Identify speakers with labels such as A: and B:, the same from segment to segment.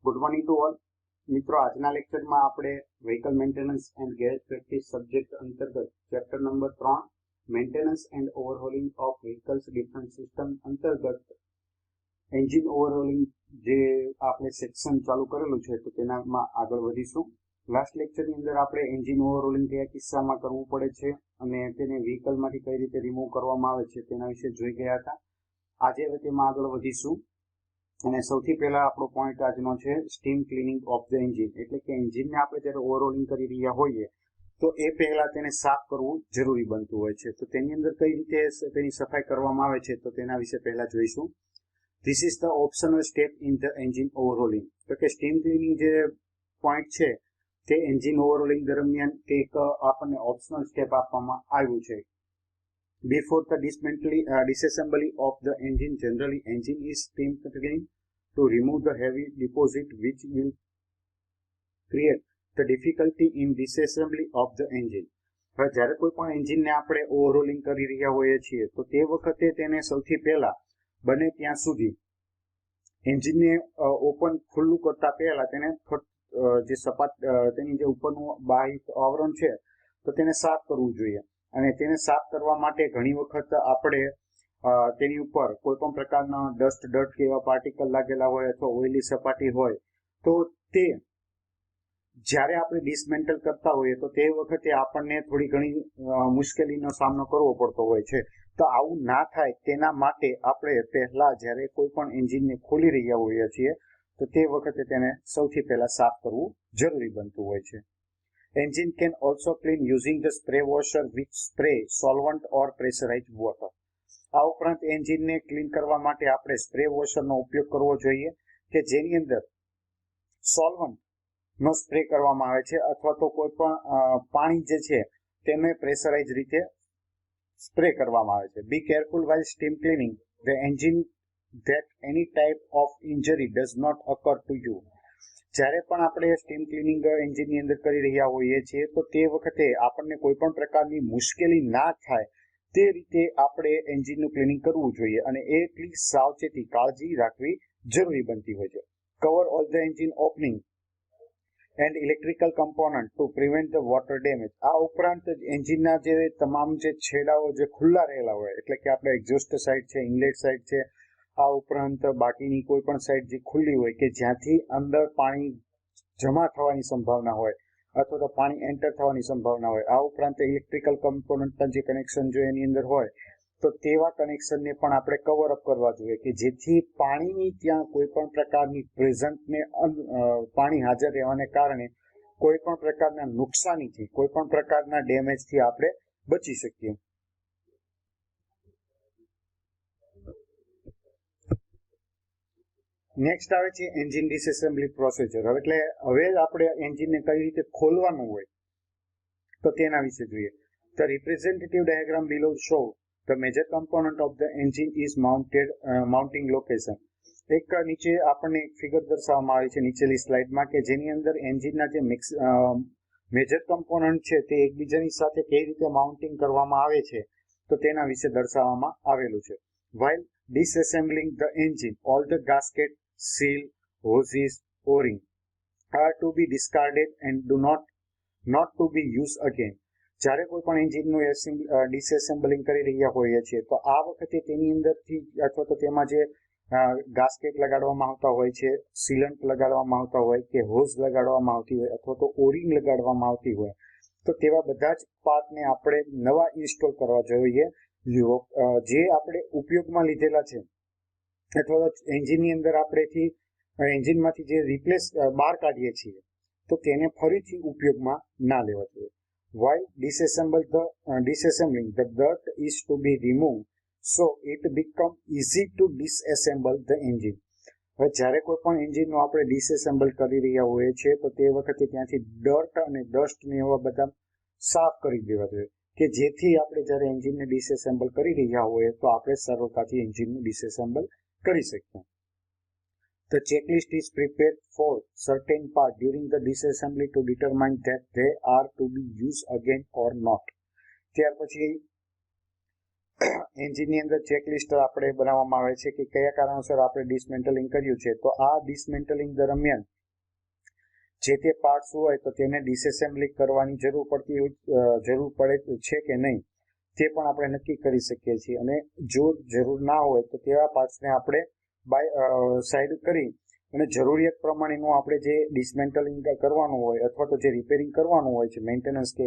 A: Good morning to all મિત્રો, આજના લેક્ચરમાં આપણે vehicle maintenance and garage practice subject અંતર્ગત chapter number 3 maintenance and overhauling of vehicles different system અંતર્ગત engine overhauling જે આપણે સેક્શન ચાલુ કરેલું છે તો તેનામાં આગળ વધીશું. લાસ્ટ લેક્ચરની અંદર આપણે એન્જિન ઓવરહોલિંગ કયા કિસ્સામાં કરવું પડે છે અને તેને વ્હીકલમાંથી કઈ રીતે રિમૂવ કરવામાં આવે છે તેના વિશે જોઈ ગયા હતા. આજે હવે તેમાં આગળ વધીશું અને સૌથી પહેલા આપણો પોઈન્ટ આજનો છે steam cleaning of the engine. એટલે કે એન્જિનને આપણે જ્યારે ઓવરહોલિંગ કરી રહ્યા હોઈએ તો એ પહેલા તેને સાફ કરવું જરૂરી બનતું હોય છે. તો તેની અંદર કઈ રીતે તેની સફાઈ કરવામાં આવે છે તો તેના વિશે પહેલા જોઈશું. This is the optional step in the engine overhauling. તો કે સ્ટીમ ક્લીનિંગ જે પોઈન્ટ છે તે એન્જિન ઓવરહોલિંગ દરમિયાન એક આપણને ઓપ્શનલ સ્ટેપ આપવામાં આવ્યું છે. Before the disassembly of the engine, generally engine is steam cleaned to remove the heavy deposit which will create the difficulty in disassembly of the engine. હવે જ્યારે કોઈ પણ એન્જિનને આપણે ઓવરહોલિંગ કરી રહ્યા હોઈએ છીએ તો તે વખતે તેને સૌથી પહેલા બને ત્યાં સુધી એન્જિનને ખુલ્લું કરતા પહેલા તેને જે સપાટ તેની જે ઉપરનું બાહ્ય આવરણ છે તો તેને સાફ કરવું જોઈએ. અને તેને સાફ કરવા માટે ઘણી વખત આપણે તેની ઉપર કોઈ પણ પ્રકારના ડસ્ટ કે એવા પાર્ટિકલ લાગેલા હોય અથવા ઓઇલી સપાટી હોય તો તે જ્યારે આપણે ડિસમેન્ટલ કરતા હોઈએ તો તે વખતે આપણને થોડી ઘણી મુશ્કેલીનો સામનો કરવો પડતો હોય છે. તો આવું ના થાય તેના માટે આપણે પહેલા જ્યારે કોઈ પણ એન્જિનને ખોલી રહ્યા હોઈએ છીએ તો તે વખતે તેને સૌથી પહેલા સાફ કરવું જરૂરી બનતું હોય છે. Engine can also clean using the spray washer which spray solvent or pressurized water. આ ઉપરાંત એન્જિનને ક્લીન કરવા માટે આપણે સ્પ્રે વોશરનો ઉપયોગ કરવો જોઈએ કે જેની અંદર સોલ્વન્ટનો સ્પ્રે કરવામાં આવે છે અથવા તો કોઈ પણ પાણી જે છે તેને પ્રેશરાઇઝ રીતે સ્પ્રે કરવામાં આવે છે. Be careful while steam cleaning the engine that any type of injury does not occur to you. જ્યારે પણ આપણે સ્ટીમ ક્લીનિંગ એન્જિનની અંદર કરી રહ્યા હોઈએ છીએ તો તે વખતે આપણને કોઈ પણ પ્રકારની મુશ્કેલી ના થાય તે રીતે આપણે એન્જિનનું ક્લીનિંગ કરવું જોઈએ અને એટલી સાવચેતી કાળજી રાખવી જરૂરી બનતી હોય છે. Cover all the engine opening and electrical component two prevent the water damage. આ ઉપરાંત એન્જિનના જે તમામ જે છેડાઓ જે ખુલ્લા રહેલા હોય એટલે કે આપણે એક્ઝોસ્ટ સાઇડ છે, ઇનલેટ સાઇડ છે, આ ઉપરાંત બાકીની કોઈ પણ સાઈડ જે ખુલ્લી હોય કે જ્યાંથી અંદર પાણી જમા થવાની સંભાવના હોય અથવા તો પાણી એન્ટર થવાની સંભાવના હોય, આ ઉપરાંત ઇલેક્ટ્રિકલ કમ્પોનન્ટના જે કનેક્શન જો એની અંદર હોય તો તેવા કનેક્શનને પણ આપણે કવર અપ કરવા જોઈએ કે જેથી પાણીની ત્યાં કોઈ પણ પ્રકારની પ્રેઝન્ટને પાણી હાજર રહેવાને કારણે કોઈ પણ પ્રકારના નુકસાનીથી કોઈ પણ પ્રકારના ડેમેજથી આપણે બચી શકીએ. નેક્સ્ટ આવે છે એન્જિન ડિસએસેમ્બલી પ્રોસિજર. એટલે હવે આપણે એન્જિનને કઈ રીતે ખોલવાનું હોય તો તેના વિશે જોઈએ. The representative diagram below show the major component of the engine is mounting location. એક નીચે આપણને એક ફિગર દર્શાવવામાં આવી છે નીચેની સ્લાઇડમાં કે જેની અંદર એન્જિનના જે મેજર કમ્પોનન્ટ છે તે એકબીજાની સાથે કઈ રીતે માઉન્ટિંગ કરવામાં આવે છે તો તેના વિશે દર્શાવવામાં આવેલું છે. While disassembling the engine, all the gasket, seal, hoses, o-ring are to be discarded and do not to be used again. જ્યારે કોઈ પણ એન્જિનનું ડિસએસેમ્બલિંગ કરી રહ્યા હોઈએ છીએ તો આ વખતે તેની અંદરથી અથવા તો તેમાં જે ગાસ્કેટ લગાડવામાં આવતા હોય છે, સીલન્ટ લગાડવામાં આવતા હોય કે હોઝ લગાડવામાં આવતી હોય અથવા તો ઓરિંગ લગાડવામાં આવતી હોય તો તેવા બધા જ પાર્ટને આપણે નવા ઇન્સ્ટોલ કરવા જોઈએ જે આપણે ઉપયોગમાં લીધેલા છે અથવા તો એન્જિનની અંદર એન્જિનમાંથી જે બહાર કાઢીએ છીએ તો તેને ફરીથી ઉપયોગમાં ના લેવા જોઈએ. While disassembling the dirt is to be removed so it become easy to disassemble the engine. હવે જ્યારે કોઈ પણ એન્જિનનું આપણે ડિસએસેમ્બલ કરી રહ્યા હોઈએ છીએ તો તે વખતે ત્યાંથી ડર્ટ અને ડસ્ટ ને એવા બધા સાફ કરી દેવા જોઈએ કે જેથી આપણે જ્યારે એન્જિનને ડિસએસેમ્બલ કરી રહ્યા હોઈએ તો આપણે સરળતાથી એન્જિનનું ડિસએસેમ્બલ કરી શકીએ. The checklist is prepared for certain part during the disassembly to determine that they are to be used again or not. ત્યાર પછી એન્જિનની અંદર ચેકલિસ્ટ આપણે બનાવવામાં આવે છે કે કયા કારણોસર આપણે ડિસમેન્ટલિંગ કર્યું છે તો આ ડિસમેન્ટલિંગ દરમિયાન
B: જે તે પાર્ટ્સ હોય તો તેને ડિસએસેમ્બલી કરવાની જરૂર પડે છે કે નહીં તે પણ આપણે નક્કી કરી શકીએ છીએ. અને જો જરૂર ના હોય તો તેવા પાર્ટ્સને આપણે સાઈડ કરી અને જરૂરિયાત પ્રમાણેનું આપણે જે ડિસમેન્ટલિંગ કરવાનું હોય અથવા તો જે રિપેરિંગ કરવાનું હોય છે મેન્ટેનન્સ કે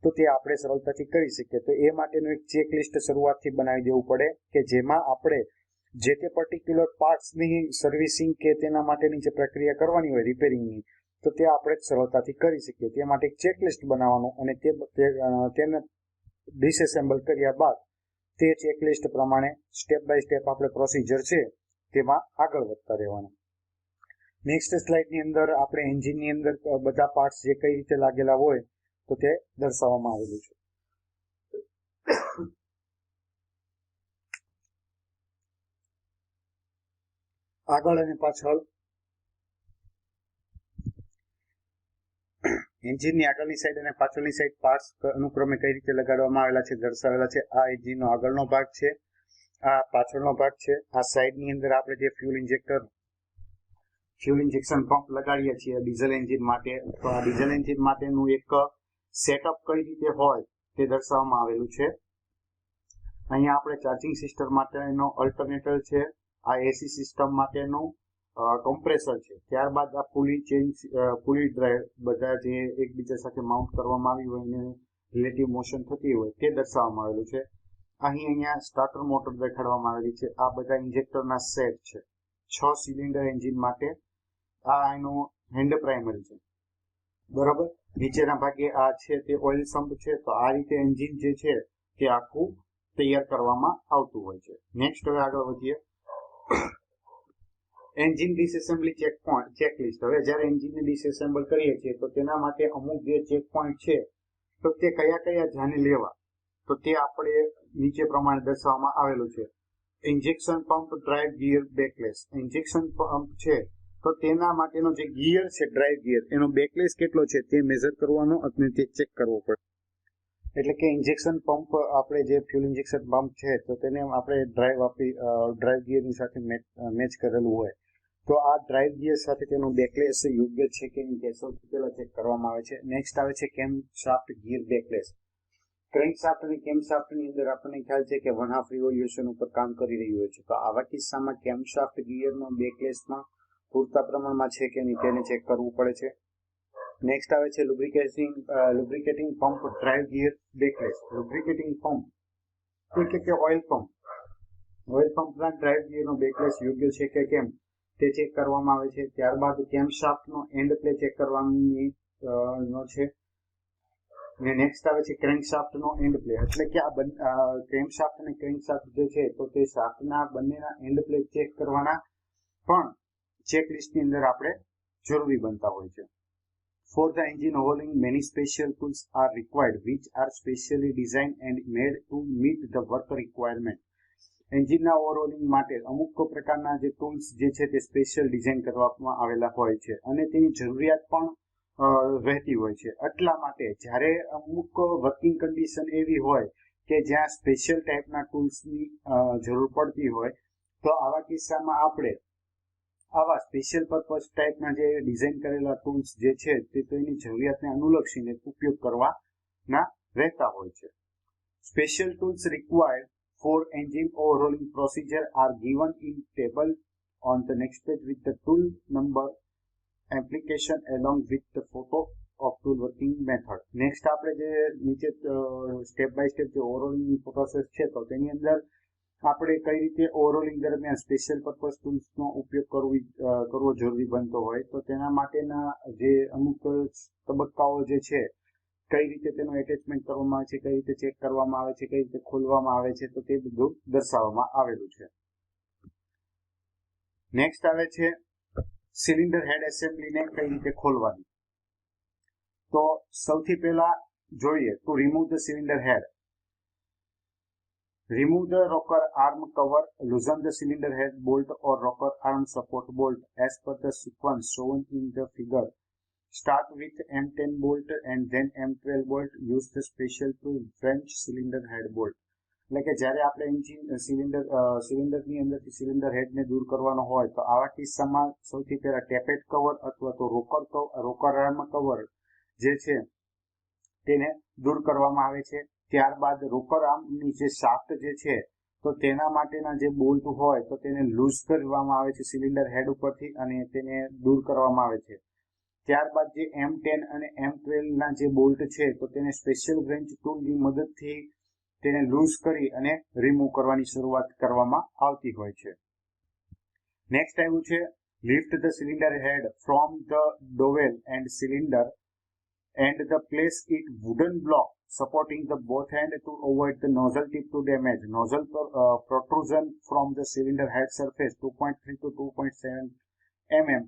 B: તો તે આપણે સરળતાથી કરી શકીએ. તો એ માટેનું એક ચેકલિસ્ટ શરૂઆતથી બનાવી દેવું પડે કે જેમાં આપણે જે તે પર્ટિક્યુલર પાર્ટ્સની સર્વિસિંગ કે તેના માટેની જે પ્રક્રિયા કરવાની હોય રિપેરિંગની તો તે આપણે સરળતાથી કરી શકીએ. તે માટે એક ચેકલિસ્ટ બનાવવાનું અને તેને ડિસએસેમ્બલ કર્યા બાદ તે ચેકલિસ્ટ પ્રમાણે સ્ટેપ બાય સ્ટેપ આપણે પ્રોસિજર છે તેમાં આગળ વધતા રહેવાનું. નેક્સ્ટ સ્લાઇડની અંદર આપણે એન્જિનની અંદર બધા પાર્ટ્સ જે કઈ રીતે લાગેલા હોય તો તે દર્શાવવામાં આવેલું છે. આગળ અને પાછળ એન્જિનની આગળની સાઈડ અને પાછળની સાઈડ પાર્ટ્સ અનુક્રમે કઈ રીતે લગાડવામાં આવેલા છે દર્શાવેલા છે. આ એન્જિનનો આગળનો ભાગ છે, આ પાછળનો ભાગ છે. આ સાઈડની અંદર આપણે જે ફ્યુલ ઇન્જેક્શન પંપ લગાડીએ છીએ ડીઝલ એન્જિન માટે, તો આ ડીઝલ એન્જિન માટેનું એક સેટઅપ કઈ રીતે હોય તે દર્શાવવામાં આવેલું છે. અહીંયા આપણે ચાર્જિંગ સિસ્ટમ માટેનો અલ્ટરનેટર છે, આ એસી સિસ્ટમ માટેનું કમ્પ્રેસર છે, ત્યારબાદ આ પુલી ડ્રાઈવ બધા જે એકબીજા સાથે માઉન્ટ કરવામાં આવી હોય અને રિલેટિવ મોશન થતી હોય તે દર્શાવવામાં આવેલું છે. અહીંયા સ્ટાર્ટર મોટર દેખાડવામાં આવેલી છે. આ બધા ઇન્જેક્ટરના સેટ છે 6 સિલિન્ડર એન્જિન માટે. આ એનું હેન્ડ પ્રાઇમરી છે, બરોબર. નીચેના ભાગે આ છે તે ઓઇલ સમ્પ છે. તો આ રીતે એન્જિન જે છે તે આખું તૈયાર કરવામાં આવતું હોય છે. નેક્સ્ટ હવે આગળ વધીએ. Engine disassembly checklist. હવે જ્યારે એન્જિનને ડિસએસેમ્બલ કરીએ છીએ તો તેના માટે અમુક જે ચેક પોઈન્ટ છે તો તે કયા ધ્યાને લેવા તો તે આપણે નીચે પ્રમાણે દર્શાવવામાં આવેલું છે. Injection pump drive gear bagless. Injection pump છે તો તેના માટેનો જે ગિયર છે ડ્રાઈવ ગિયર એનો બેકલેસ કેટલો છે તે મેઝર કરવાનો અને તે ચેક કરવો પડે. એટલે કે ઇન્જેક્શન પંપ આપણે જે ફ્યુલ ઇન્જેક્શન પંપ છે તો તેને આપણે ડ્રાઈવ ગિયરની સાથે મેચ કરેલું હોય તો આ ડ્રાઈવ ગિયર સાથે તેનું બેકલેસ યોગ્ય છે કે નહીં તે સૌથી પહેલા ચેક કરવામાં આવે છે. નેક્સ્ટ આવે છે કેમ shaft gear bagless. Crank shaft અને કેમ શાફ્ટની અંદર આપણને ખ્યાલ છે કે 1/2 રિવોલ્યુશન ઉપર કામ કરી રહ્યું હોય છે. તો આવા કિસ્સામાં કેમ શાફ્ટ ગિયરનો બેકલેસમાં પૂરતા પ્રમાણમાં છે કે નહીં તેને ચેક કરવું પડે છે. નેક્સ્ટ આવે છે lubricating pump drive gear bagless. Lubricating pump એટલે કે ઓઇલ પંપના ડ્રાઈવ ગિયરનો બેકલેસ યોગ્ય છે કે કેમ તે ચેક કરવામાં આવે છે. ત્યારબાદ કેમ શાફ્ટનો એન્ડ પ્લે ચેક કરવાની છે. અને નેક્સ્ટ આવે છે ક્રેન્ક શાફ્ટનો એન્ડ પ્લે. એટલે કે આ ક્રેન્ક શાફ્ટ અને ક્રેન્ક શાફ્ટ જે છે તો તે શાફ્ટના બંનેના એન્ડ પ્લે ચેક કરવાના પણ ચેકલિસ્ટની અંદર આપણે જરૂરી બનતા હોય છે. For the engine overhauling, many special tools are required, which are specially designed and made to meet the work requirement. એન્જિનના ઓવરહોલિંગ માટે અમુક પ્રકારના જે ટૂલ્સ જે છે તે સ્પેશિયલ ડિઝાઇન કરવામાં આવેલા હોય છે અને તેની જરૂરિયાત પણ રહેતી હોય છે. એટલા માટે જ્યારે અમુક વર્કિંગ કન્ડિશન એવી હોય કે જ્યાં સ્પેશિયલ ટાઈપના ટૂલ્સની જરૂર પડતી હોય તો આવા કિસ્સામાં આપણે આવા સ્પેશિયલ પર્પઝ ટાઈપના જે ડિઝાઇન કરેલા ટૂલ્સ જે છે તે તેની જરૂરિયાતને અનુલક્ષીને ઉપયોગ કરવાના રહેતા હોય છે. Special tools required for engine overhauling procedure are given in table on the next page with the tool number application along with the photo of tool working method. Next આપણે જે નીચે સ્ટેપ બાય સ્ટેપ જે ઓવરહોલિંગ process છે તો તેની અંદર આપણે કઈ રીતે ઓવરહોલિંગ દરમિયાન સ્પેશિયલ પર્પઝ ટૂલ્સનો ઉપયોગ કરવો જરૂરી બનતો હોય તો તેના માટેના જે અમુક તબક્કાઓ જે છે કઈ રીતે તેનું એટેચમેન્ટ કરવામાં આવે છે, કઈ રીતે ચેક કરવામાં આવે છે, કઈ રીતે ખોલવામાં આવે છે તો તે બધું દર્શાવવામાં આવેલું છે. નેક્સ્ટ આવે છે સિલિન્ડર હેડ એસેમ્બલીને કઈ રીતે ખોલવાની. તો સૌથી પહેલા જોઈએ to remove the cylinder head. Remove the rocker arm cover, loosen the cylinder head bolt or rocker arm support bolt as per the sequence shown in the figure. Start with M10 bolt and then M12 bolt. Use the special tool French cylinder head bolt. એટલે કે જ્યારે આપણે engine સિલિન્ડરની અંદરથી cylinder હેડને દૂર કરવાનો હોય તો આવા કિસ્સામાં સૌથી પહેલા ટેપેટ કવર અથવા તો રોકર આર્મ કવર જે છે તેને દૂર કરવામાં આવે છે. ત્યારબાદ રોકર આર્મની જે શાફ્ટ જે છે તો તેના માટેના જે બોલ્ટ હોય તો તેને લૂઝ કરવામાં આવે છે સિલિન્ડર હેડ ઉપરથી અને તેને દૂર કરવામાં આવે છે. ત્યારબાદ જે M10 અને M12 ના જે બોલ્ટ છે તો તેને સ્પેશિયલ બ્રેન્ચ ટૂલની મદદથી તેને લૂઝ કરી અને રિમૂવ કરવાની શરૂઆત કરવામાં આવતી હોય છે. નેક્સ્ટ આવ્યું છે lift the cylinder head from the dowel and cylinder and the place it wooden block supporting the both end to avoid the nozzle tip to damage. Nozzle protrusion from the cylinder head surface 2.3 to 2.7 mm.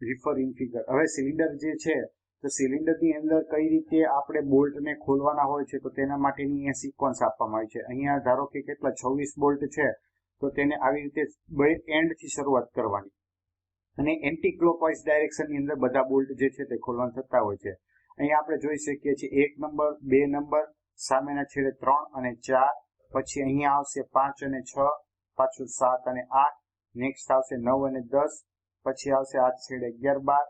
B: Refer in figure. હવે cylinder જે છે તો સિલિન્ડરની અંદર કઈ રીતે આપણે બોલ્ટને ખોલવાના હોય છે તો તેના માટેની અહીંયા સિક્વન્સ આપવામાં આવી છે. અહીંયા ધારો કે કેટલા 26 બોલ્ટ છે તો તેને આવી રીતે બે એન્ડથી શરૂઆત કરવાની અને એન્ટી ક્લોકવાઇઝ ડાયરેક્શનની અંદર બધા બોલ્ટ જે છે તે ખોલવાના થતા હોય છે. અહીંયા આપણે જોઈ શકીએ છીએ 1 નંબર 2 નંબર સામેના છેડે 3 અને 4 પછી અહીંયા આવશે 5 અને 6 પાછું 7 અને 8 નેક્સ્ટ આવશે 9 અને 10 પછી આવશે આ છેડે 11 12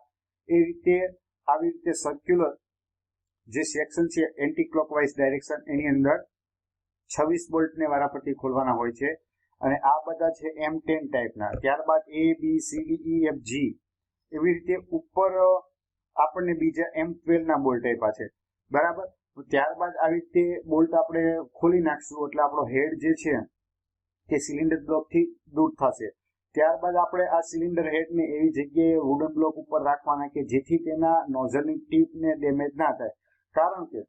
B: એ રીતે આવી રીતે સર્ક્યુલર જે સેક્શન છે એન્ટી ક્લોકવાઇઝ ડાયરેક્શન એની અંદર 26 બોલ્ટને વારાફરતી ખોલવાના હોય છે અને આ બધા છે M10 ટાઈપના. ત્યારબાદ A B C D E F G એવી રીતે ઉપર આપણને બીજા M12 ના બોલ્ટ આપ્યા છે બરાબર. ત્યારબાદ આવી રીતે બોલ્ટ આપણે ખોલી નાખશું એટલે આપણો હેડ જે છે તે સિલિન્ડર બ્લોકથી દૂર થશે. ત્યારબાદ આપણે આ સિલિન્ડર હેડને એવી જગ્યાએ વુડન બ્લોક ઉપર રાખવાના કે જેથી તેના નોઝલની ટીપને ડેમેજ ના થાય, કારણ કે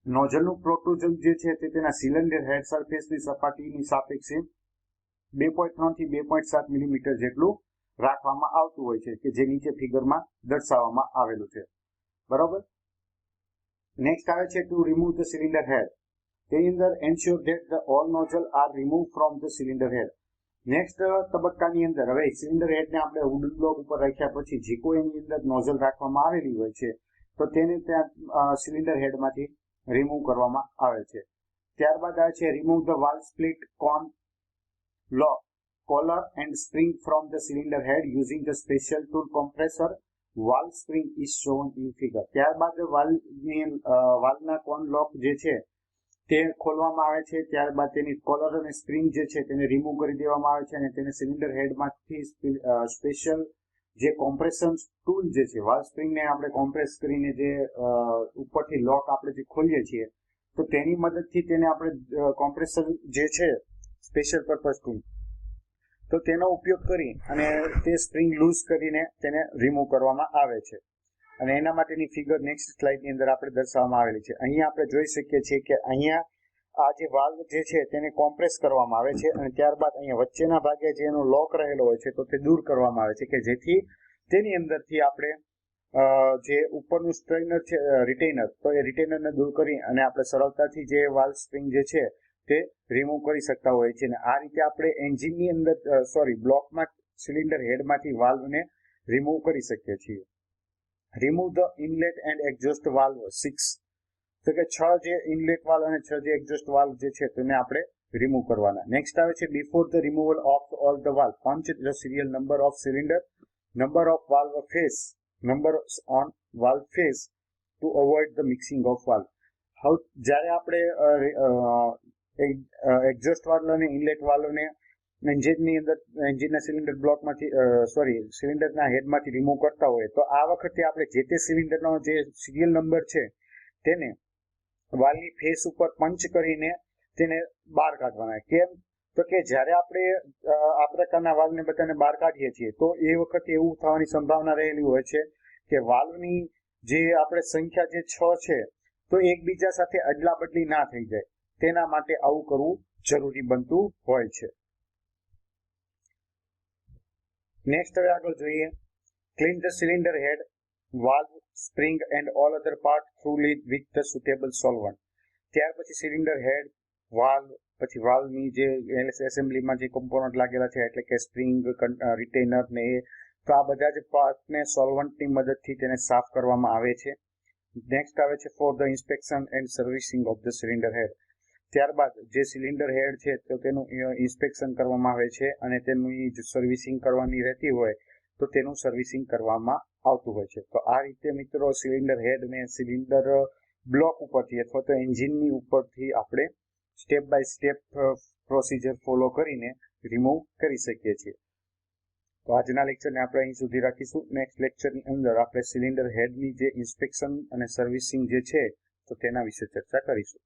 B: નોઝલનું પ્રોટ્રુઝન જે છે તે તેના સિલિન્ડર હેડ સરફેસની સપાટીની સાપેક્ષે 2.3 થી 2.7 મિલીમીટર જેટલું રાખવામાં આવતું હોય છે કે જે નીચે ફિગરમાં દર્શાવવામાં આવેલું છે બરોબર. નેક્સ્ટ આવે છે to remove the cylinder head. તેની અંદર ensure that the all nozzle are remove from the cylinder head. Next તબક્કાની અંદર હવે સિલિન્ડર હેડને આપણે વુડન બ્લોક ઉપર રાખ્યા પછી જે કોઈ એની અંદર નોઝલ રાખવામાં આવેલી હોય છે તો તેને ત્યાં સિલિન્ડર હેડમાંથી રિમૂવ કરવામાં આવે છે. ત્યારબાદ આવે છે remove the valve split cone lock collar and spring from the cylinder head using the special tool compressor. Valve spring is shown in figure. ત્યારબાદ વાલ્વના કોન લોક જે છે તે ખોલવામાં આવે છે. ત્યારબાદ તેની કોલર અને સ્પ્રિંગ જે છે તેને રિમૂવ કરી દેવામાં આવે છે અને તેને સિલિન્ડર હેડમાંથી સ્પેશિયલ જે કોમ્પ્રેશન ટૂલ જે છે વાલ્વ સ્પ્રિંગને આપણે કોમ્પ્રેસ કરીને જે ઉપરથી લોક આપણે જે ખોલીએ છીએ તો તેની મદદથી તેને આપણે કોમ્પ્રેસર જે છે સ્પેશિયલ પર્પઝ ટૂલ તો તેનો ઉપયોગ કરી અને તે સ્પ્રિંગ લૂઝ કરીને તેને રિમૂવ કરવામાં આવે છે અને એના માટેની ફિગર નેક્સ્ટ સ્લાઇડની અંદર આપણે દર્શાવવામાં આવેલી છે. અહીંયા આપણે જોઈ શકીએ છીએ કે અહીંયા આ જે વાલ્વ જે છે તેને કોમ્પ્રેસ કરવામાં આવે છે અને ત્યારબાદ અહીંયા વચ્ચેના ભાગે જે એનો લોક રહેલો હોય છે તો તે દૂર કરવામાં આવે છે કે જેથી તેની અંદરથી આપણે જે ઉપરનું સ્ટ્રેનર છે રિટેનર તો એ રિટેનરને દૂર કરી અને આપણે સરળતાથી જે વાલ્વ સ્પ્રિંગ જે છે તે રિમૂવ કરી શકતા હોય છે. અને આ રીતે આપણે એન્જિનની અંદર બ્લોકમાં સિલિન્ડર હેડમાંથી વાલ્વને રિમૂવ કરી શકીએ છીએ. Remove the inlet and exhaust valve 6 તો કે 6 જે ઇનલેટ વાલ્વ અને 6 જે એક્ઝોસ્ટ વાલ્વ જે છે તેને આપણે રિમૂવ કરવાના. નેક્સ્ટ આવે છે before the removal of all the valve punch the serial number of cylinder, number of valve face, number on valve face to avoid the mixing of valve. હવે જ્યારે આપણે એક્ઝોસ્ટ વાલ્વ અને inlet વાલ્વને એન્જિનના cylinder બ્લોકમાંથી સિલિન્ડરના હેડમાંથી remove કરતા હોય તો આ વખતે આપણે જે તે સિલિન્ડરનો જે સિરિયલ નંબર છે તેને વાલ્વની ફેસ ઉપર પંચ કરીને તેને બહાર કાઢવાના. કેમ તો કે જ્યારે આપણે આ પ્રકારના વાલ્વને બધાને બહાર કાઢીએ છીએ તો એ વખતે એવું થવાની સંભાવના રહેલી હોય છે કે વાલ્વની જે આપણે સંખ્યા જે 6 છે તો એકબીજા સાથે અદલા બદલી ના થઈ જાય, તેના માટે આવું કરવું જરૂરી બનતું હોય છે. નેક્સ્ટ હવે આગળ જોઈએ clean the cylinder head, valve, spring and all other part thoroughly with the suitable solvent. ત્યાર પછી સિલિન્ડર હેડ, વાલ્વ, પછી વાલ્વની જે એસેમ્બલીમાં જે કમ્પોનન્ટ લાગેલા છે એટલે કે સ્પ્રિંગ, રિટેનર ને એ તો આ બધા જ પાર્ટને સોલ્વન્ટની મદદથી તેને સાફ કરવામાં આવે છે. નેક્સ્ટ આવે છે for the inspection and servicing of the cylinder head. ત્યારબાદ જે સિલિન્ડર હેડ છે તો તેનું ઇન્સ્પેક્શન કરવામાં આવે છે અને તેની સર્વિસિંગ કરવાની રહેતી હોય તો તેનું સર્વિસિંગ કરવામાં આવતું હોય છે. તો આ રીતે મિત્રો સિલિન્ડર હેડ ને સિલિન્ડર બ્લોક ઉપરથી અથવા તો એન્જિનની ઉપરથી આપણે step by step procedure follow કરીને રિમૂવ કરી શકીએ છીએ. તો આજના લેક્ચરને આપણે અહીં સુધી રાખીશું. નેક્સ્ટ લેક્ચરની અંદર આપણે સિલિન્ડર હેડની જે ઇન્સ્પેક્શન અને સર્વિસિંગ જે છે તો તેના વિશે ચર્ચા કરીશું.